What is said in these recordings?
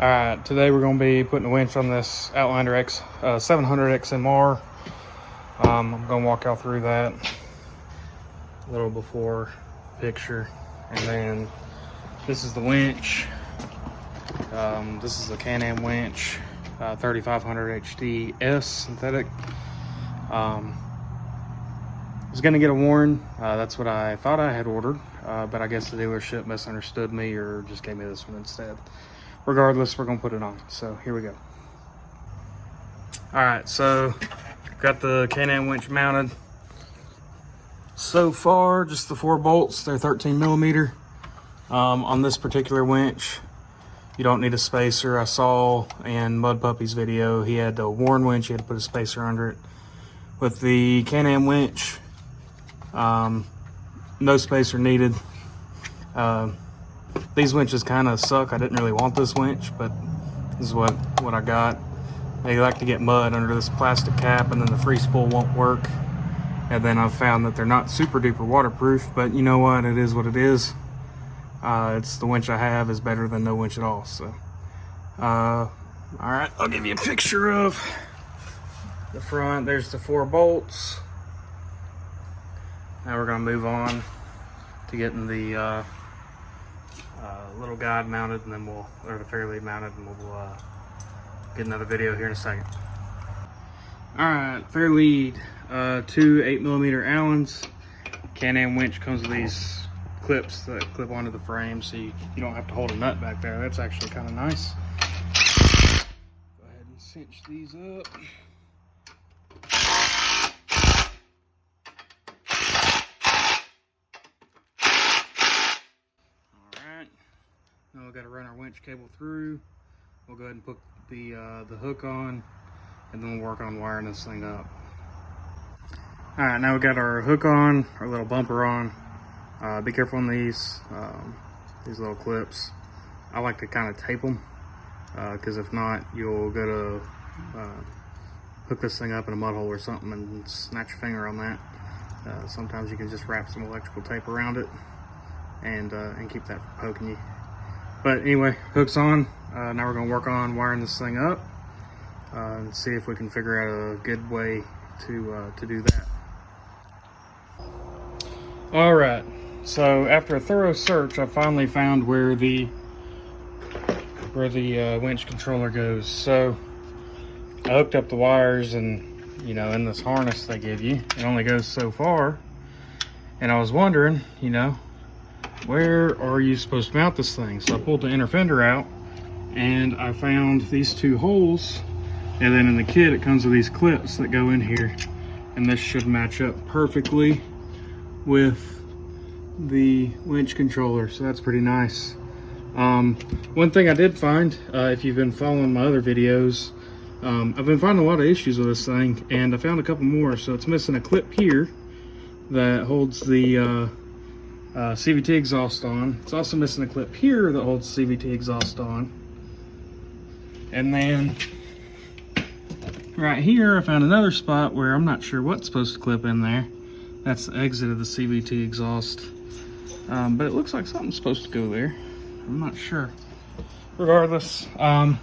Alright, today we're going to be putting a winch on this Outlander 700XMR. I'm going to walk y'all through that. A little before picture. And then this is the winch. This is the Can-Am winch, 3500 HDS synthetic. I was going to get a Warren. That's what I thought I had ordered. But I guess the dealership misunderstood me or just gave me this one instead. Regardless, we're gonna put it on. So here we go. All right, so got the Can-Am winch mounted. So far, just the 4 bolts. They're 13 millimeter. On this particular winch, you don't need a spacer. I saw in Mud Puppy's video, he had a Warren winch. He had to put a spacer under it. With the Can-Am winch, no spacer needed. These winches kind of suck. I didn't really want this winch, but this is what I got. They like to get mud under this plastic cap, and then the free spool won't work. And then I've found that they're not super duper waterproof, but you know what? It is what it is. It's the winch I have is better than no winch at all. So, all right, I'll give you a picture of the front. There's the 4 bolts. Now we're gonna move on to getting the little guide mounted, and then or the fairlead mounted, and we'll get another video here in a second. All right, fairlead, 2 8mm Allens. Can-Am winch comes with these clips that clip onto the frame, so you don't have to hold a nut back there. That's actually kind of nice. Go ahead and cinch these up. Now we've got to run our winch cable through. We'll go ahead and put the hook on, and then we'll work on wiring this thing up. All right, now we've got our hook on, our little bumper on. Be careful on these little clips. I like to kind of tape them, because if not, you'll go to hook this thing up in a mud hole or something and snatch your finger on that. Sometimes you can just wrap some electrical tape around it and keep that from poking you. But anyway, hook's on. Now we're gonna work on wiring this thing up and see if we can figure out a good way to do that. All right, so after a thorough search, I finally found where the winch controller goes. So I hooked up the wires, and you know, in this harness they give you, it only goes so far. And I was wondering, you know, where are you supposed to mount this thing? So I pulled the inner fender out, and I found these 2 holes, and then in the kit it comes with these clips that go in here, and this should match up perfectly with the winch controller, so that's pretty nice. One thing I did find, if you've been following my other videos, I've been finding a lot of issues with this thing, and I found a couple more. So it's missing a clip here that holds the CVT exhaust on. It's also missing a clip here that holds CVT exhaust on. And then right here I found another spot where I'm not sure what's supposed to clip in there. That's the exit of the CVT exhaust. But it looks like something's supposed to go there. I'm not sure. Regardless, at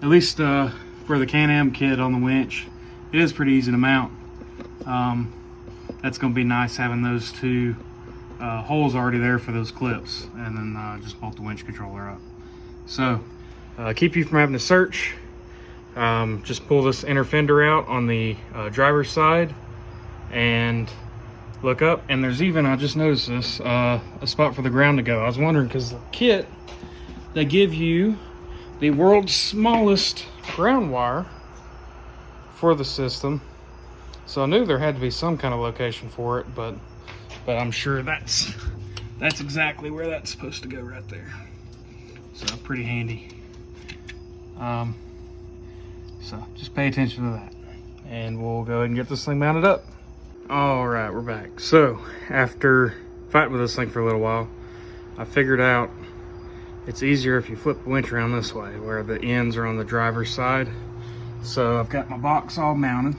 least for the Can-Am kit on the winch, it is pretty easy to mount. That's gonna be nice having those 2 holes already there for those clips, and then just bolt the winch controller up. So keep you from having to search, just pull this inner fender out on the driver's side and look up, and there's even, I just noticed this, a spot for the ground to go. I was wondering, because the kit, they give you the world's smallest ground wire for the system, so I knew there had to be some kind of location for it, but I'm sure that's exactly where that's supposed to go, right there. So pretty handy. So just pay attention to that, and we'll go ahead and get this thing mounted up. All right, we're back. So after fighting with this thing for a little while, I figured out it's easier if you flip the winch around this way, where the ends are on the driver's side. So I've got my box all mounted.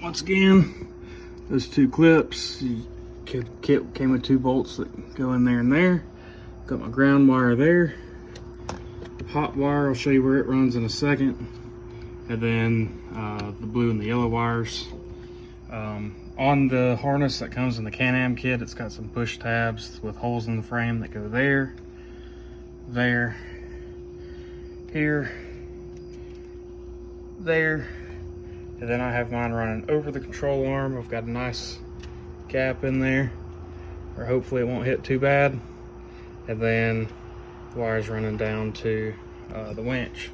Once again, those 2 clips, kit came with 2 bolts that go in there and there. Got my ground wire there. hot wire, I'll show you where it runs in a second. And then the blue and the yellow wires. On the harness that comes in the Can-Am kit, it's got some push tabs with holes in the frame that go there, there, here, there, and then I have mine running over the control arm. I've got a nice gap in there, or hopefully it won't hit too bad, and then the wires running down to the winch.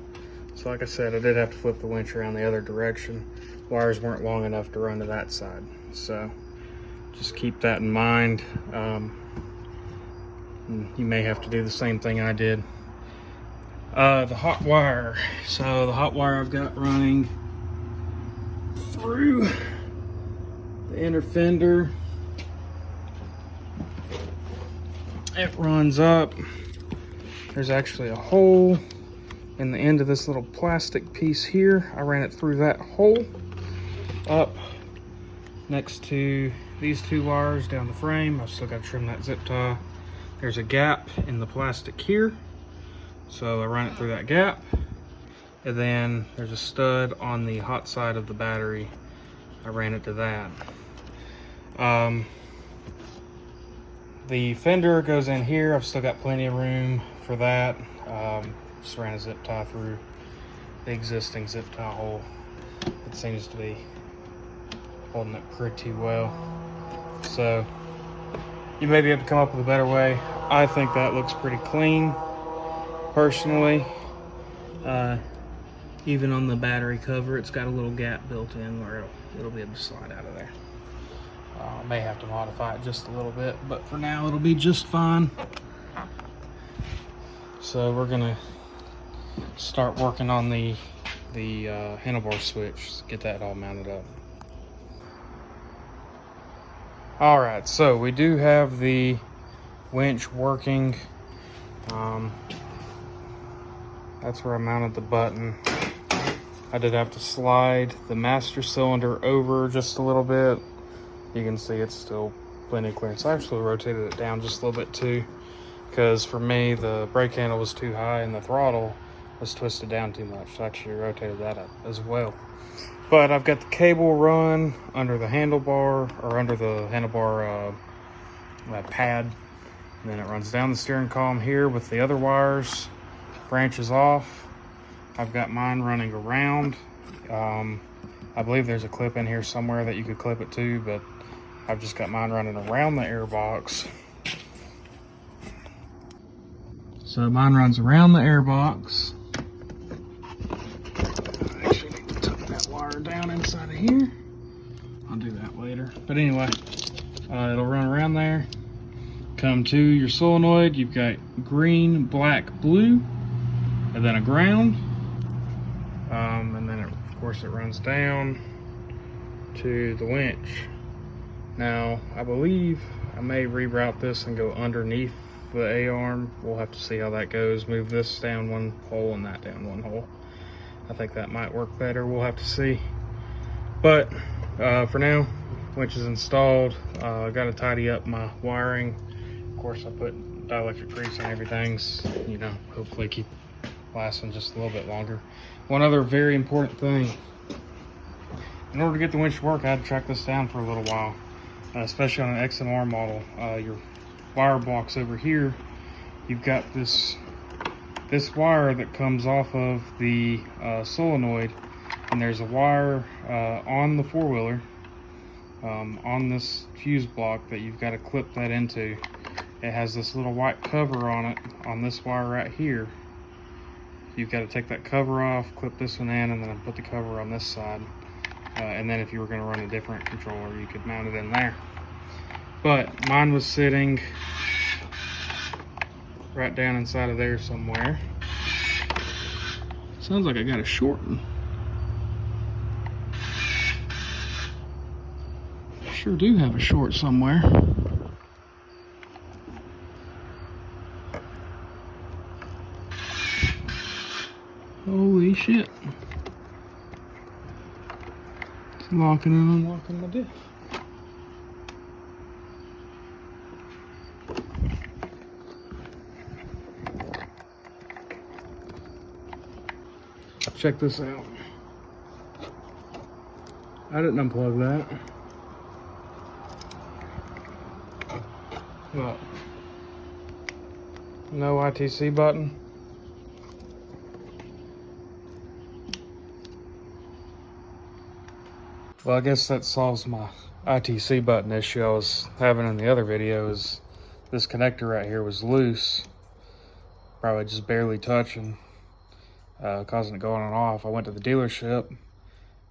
So like I said, I did have to flip the winch around the other direction. Wires weren't long enough to run to that side, so just keep that in mind. You may have to do the same thing I did. The hot wire. So the hot wire I've got running through the inner fender. It runs up. There's actually a hole in the end of this little plastic piece here. I ran it through that hole, up next to these two wires down the frame. I've still got to trim that zip tie. There's a gap in the plastic here, so I run it through that gap, and then there's a stud on the hot side of the battery. I ran it to that. The fender goes in here. I've still got plenty of room for that. Just ran a zip tie through the existing zip tie hole. It seems to be holding it pretty well. So you may be able to come up with a better way. I think that looks pretty clean, personally. Even on the battery cover, it's got a little gap built in where it'll be able to slide out of there. I may have to modify it just a little bit, but for now it'll be just fine. So we're gonna start working on the handlebar switch, get that all mounted up. All right, so we do have the winch working. That's where I mounted the button. I did have to slide the master cylinder over just a little bit. You can see it's still plenty of clearance. I actually rotated it down just a little bit too, because for me the brake handle was too high and the throttle was twisted down too much. So I actually rotated that up as well. But I've got the cable run under the handlebar, or under the handlebar pad, and then it runs down the steering column here with the other wires, branches off. I've got mine running around. I believe there's a clip in here somewhere that you could clip it to, but I've just got mine running around the airbox. So mine runs around the airbox. I actually need to tuck that wire down inside of here. I'll do that later. But anyway, it'll run around there. Come to your solenoid. You've got green, black, blue, and then a ground. And then of course it runs down to the winch. Now, I believe I may reroute this and go underneath the A-arm. We'll have to see how that goes. Move this down one hole and that down one hole. I think that might work better. We'll have to see. But for now, winch is installed. I got to tidy up my wiring. Of course, I put dielectric grease on everything, you know, hopefully keep lasting just a little bit longer. One other very important thing. In order to get the winch to work, I had to track this down for a little while, especially on an XMR model. Your wire blocks over here, you've got this wire that comes off of the solenoid, and there's a wire on the four-wheeler on this fuse block that you've got to clip that into. It has this little white cover on it, on this wire right here. You've got to take that cover off, clip this one in, and then put the cover on this side. And then if you were going to run a different controller, you could mount it in there. But mine was sitting right down inside of there somewhere. Sounds like I got a shorten. I sure do have a short somewhere. Holy shit. It's locking and unlocking my diff. check this out. I didn't unplug that. Look. No ITC button. Well, I guess that solves my ITC button issue I was having in the other video. Is this connector right here was loose, probably just barely touching, causing it going on and off. I went to the dealership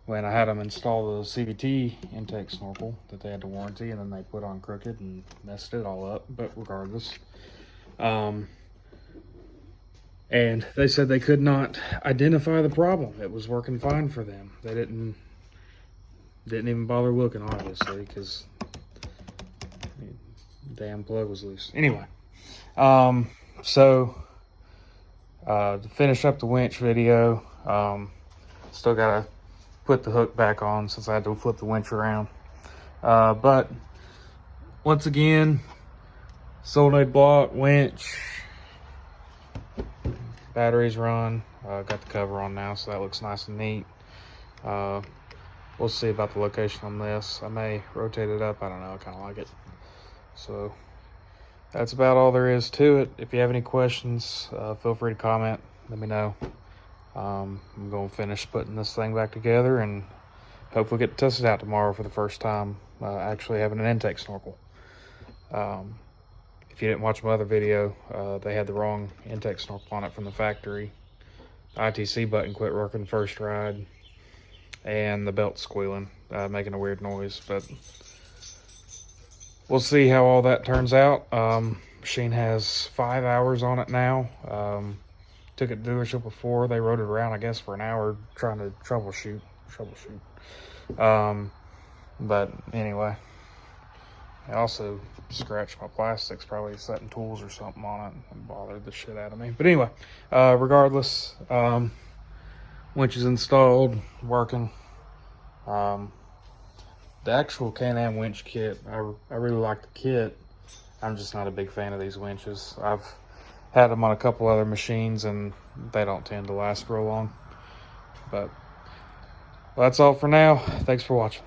when I had them install the CVT intake snorkel that they had to warranty, and then they put on crooked and messed it all up. But regardless, and they said they could not identify the problem. It was working fine for them. They didn't even bother looking, obviously, because the damn plug was loose. Anyway, so to finish up the winch video, still gotta put the hook back on since I had to flip the winch around. But once again, solenoid block, winch, batteries run. Got the cover on now, so that looks nice and neat. We'll see about the location on this. I may rotate it up. I don't know. I kind of like it. So that's about all there is to it. If you have any questions, feel free to comment. Let me know. I'm going to finish putting this thing back together and hopefully get to test it out tomorrow for the first time, actually having an intake snorkel. If you didn't watch my other video, they had the wrong intake snorkel on it from the factory. The ITC button quit working first ride, and the belt's squealing, making a weird noise. But we'll see how all that turns out. Machine has 5 hours on it now. Took it to the dealership before. They rode it around, I guess, for an hour trying to troubleshoot. But anyway, I also scratched my plastics, probably setting tools or something on it, and bothered the shit out of me. But anyway, regardless, winch is installed, working. The actual Can-Am winch kit, I really like the kit. I'm just not a big fan of these winches. I've had them on a couple other machines and they don't tend to last real long. But well, that's all for now. Thanks for watching.